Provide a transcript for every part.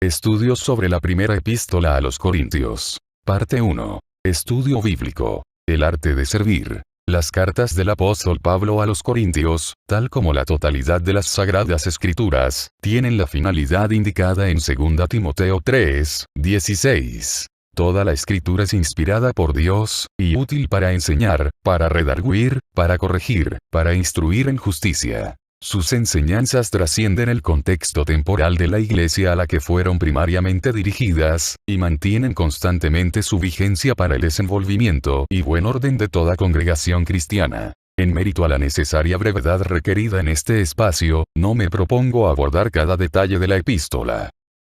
Estudios sobre la primera epístola a los Corintios. Parte 1. Estudio bíblico. El arte de servir. Las cartas del apóstol Pablo a los Corintios, tal como la totalidad de las Sagradas Escrituras, tienen la finalidad indicada en 2 Timoteo 3, 16. Toda la Escritura es inspirada por Dios, y útil para enseñar, para redarguir, para corregir, para instruir en justicia. Sus enseñanzas trascienden el contexto temporal de la iglesia a la que fueron primariamente dirigidas, y mantienen constantemente su vigencia para el desenvolvimiento y buen orden de toda congregación cristiana. En mérito a la necesaria brevedad requerida en este espacio, no me propongo abordar cada detalle de la epístola.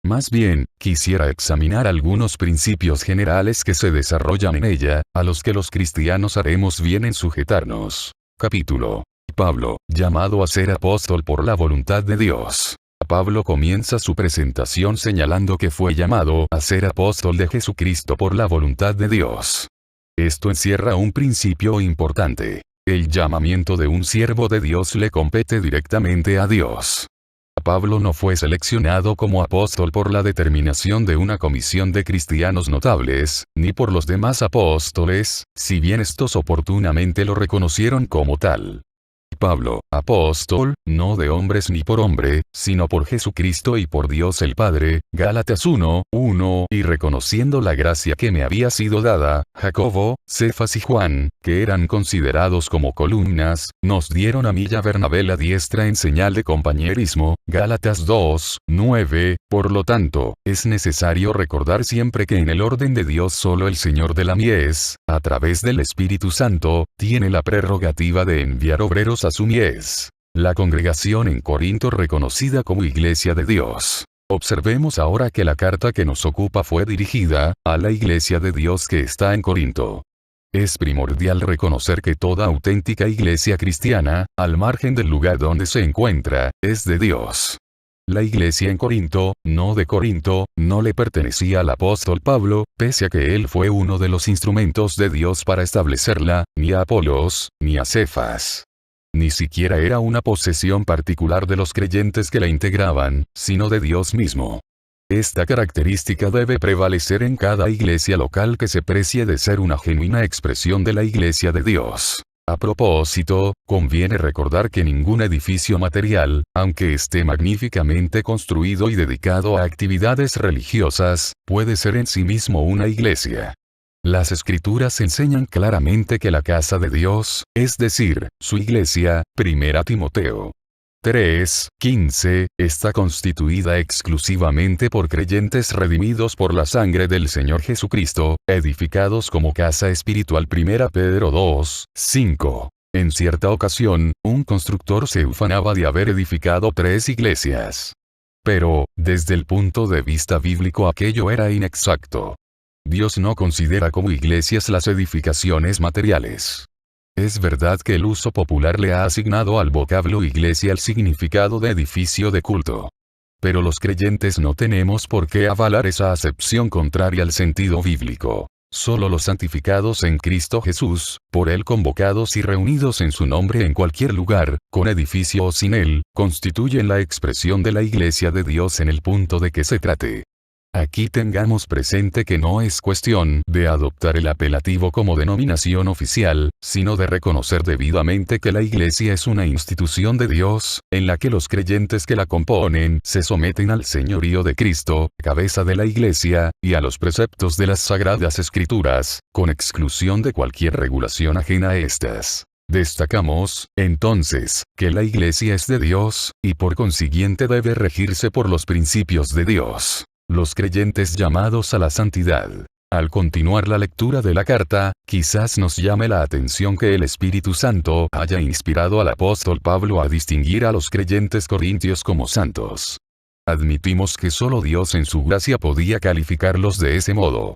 Más bien, quisiera examinar algunos principios generales que se desarrollan en ella, a los que los cristianos haremos bien en sujetarnos. Capítulo. Pablo, llamado a ser apóstol por la voluntad de Dios. Pablo comienza su presentación señalando que fue llamado a ser apóstol de Jesucristo por la voluntad de Dios. Esto encierra un principio importante. El llamamiento de un siervo de Dios le compete directamente a Dios. Pablo no fue seleccionado como apóstol por la determinación de una comisión de cristianos notables, ni por los demás apóstoles, si bien estos oportunamente lo reconocieron como tal. Pablo, apóstol, no de hombres ni por hombre, sino por Jesucristo y por Dios el Padre, Gálatas 1:1, y reconociendo la gracia que me había sido dada, Jacobo, Cefas y Juan, que eran considerados como columnas, nos dieron a mí y a Bernabé la diestra en señal de compañerismo, Gálatas 2:9, por lo tanto, es necesario recordar siempre que en el orden de Dios solo el Señor de la mies, a través del Espíritu Santo, tiene la prerrogativa de enviar obreros a su mies. La congregación en Corinto reconocida como Iglesia de Dios. Observemos ahora que la carta que nos ocupa fue dirigida a la Iglesia de Dios que está en Corinto. Es primordial reconocer que toda auténtica iglesia cristiana, al margen del lugar donde se encuentra, es de Dios. La iglesia en Corinto, no de Corinto, no le pertenecía al apóstol Pablo, pese a que él fue uno de los instrumentos de Dios para establecerla, ni a Apolos, ni a Cefas. Ni siquiera era una posesión particular de los creyentes que la integraban, sino de Dios mismo. Esta característica debe prevalecer en cada iglesia local que se precie de ser una genuina expresión de la iglesia de Dios. A propósito, conviene recordar que ningún edificio material, aunque esté magníficamente construido y dedicado a actividades religiosas, puede ser en sí mismo una iglesia. Las Escrituras enseñan claramente que la casa de Dios, es decir, su iglesia, 1 Timoteo 3:15, está constituida exclusivamente por creyentes redimidos por la sangre del Señor Jesucristo, edificados como casa espiritual. 1 Pedro 2:5. En cierta ocasión, un constructor se ufanaba de haber edificado 3 iglesias. Pero, desde el punto de vista bíblico aquello era inexacto. Dios no considera como iglesias las edificaciones materiales. Es verdad que el uso popular le ha asignado al vocablo iglesia el significado de edificio de culto. Pero los creyentes no tenemos por qué avalar esa acepción contraria al sentido bíblico. Solo los santificados en Cristo Jesús, por Él convocados y reunidos en su nombre en cualquier lugar, con edificio o sin él, constituyen la expresión de la iglesia de Dios en el punto de que se trate. Aquí tengamos presente que no es cuestión de adoptar el apelativo como denominación oficial, sino de reconocer debidamente que la iglesia es una institución de Dios, en la que los creyentes que la componen se someten al señorío de Cristo, cabeza de la iglesia, y a los preceptos de las Sagradas Escrituras, con exclusión de cualquier regulación ajena a estas. Destacamos, entonces, que la iglesia es de Dios, y por consiguiente debe regirse por los principios de Dios. Los creyentes llamados a la santidad. Al continuar la lectura de la carta, quizás nos llame la atención que el Espíritu Santo haya inspirado al apóstol Pablo a distinguir a los creyentes corintios como santos. Admitimos que solo Dios en su gracia podía calificarlos de ese modo.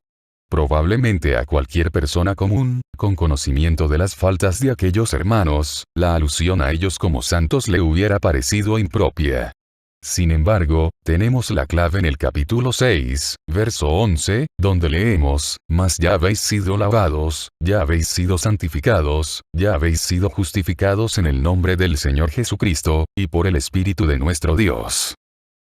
Probablemente a cualquier persona común, con conocimiento de las faltas de aquellos hermanos, la alusión a ellos como santos le hubiera parecido impropia. Sin embargo, tenemos la clave en el capítulo 6, verso 11, donde leemos, «Mas ya habéis sido lavados, ya habéis sido santificados, ya habéis sido justificados en el nombre del Señor Jesucristo, y por el Espíritu de nuestro Dios».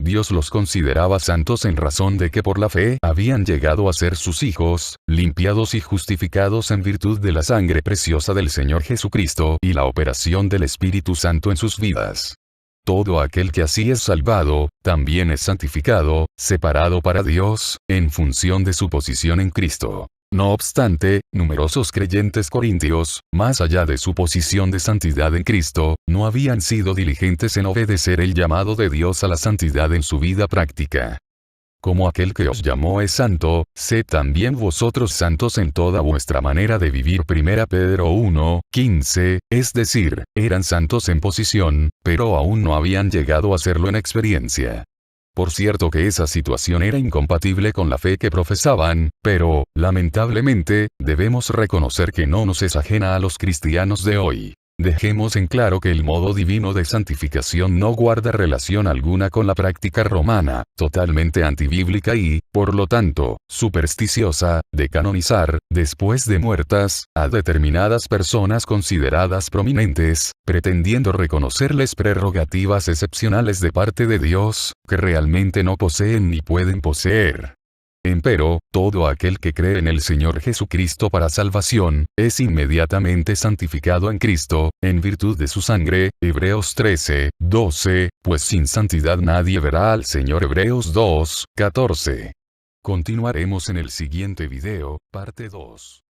Dios los consideraba santos en razón de que por la fe habían llegado a ser sus hijos, limpiados y justificados en virtud de la sangre preciosa del Señor Jesucristo y la operación del Espíritu Santo en sus vidas. Todo aquel que así es salvado, también es santificado, separado para Dios, en función de su posición en Cristo. No obstante, numerosos creyentes corintios, más allá de su posición de santidad en Cristo, no habían sido diligentes en obedecer el llamado de Dios a la santidad en su vida práctica. Como aquel que os llamó es santo, sed también vosotros santos en toda vuestra manera de vivir. 1 Pedro 1:15, es decir, eran santos en posición, pero aún no habían llegado a serlo en experiencia. Por cierto que esa situación era incompatible con la fe que profesaban, pero, lamentablemente, debemos reconocer que no nos es ajena a los cristianos de hoy. Dejemos en claro que el modo divino de santificación no guarda relación alguna con la práctica romana, totalmente antibíblica y, por lo tanto, supersticiosa, de canonizar, después de muertas, a determinadas personas consideradas prominentes, pretendiendo reconocerles prerrogativas excepcionales de parte de Dios, que realmente no poseen ni pueden poseer. Empero, todo aquel que cree en el Señor Jesucristo para salvación, es inmediatamente santificado en Cristo, en virtud de su sangre, Hebreos 13:12, pues sin santidad nadie verá al Señor. Hebreos 2:14. Continuaremos en el siguiente video, parte 2.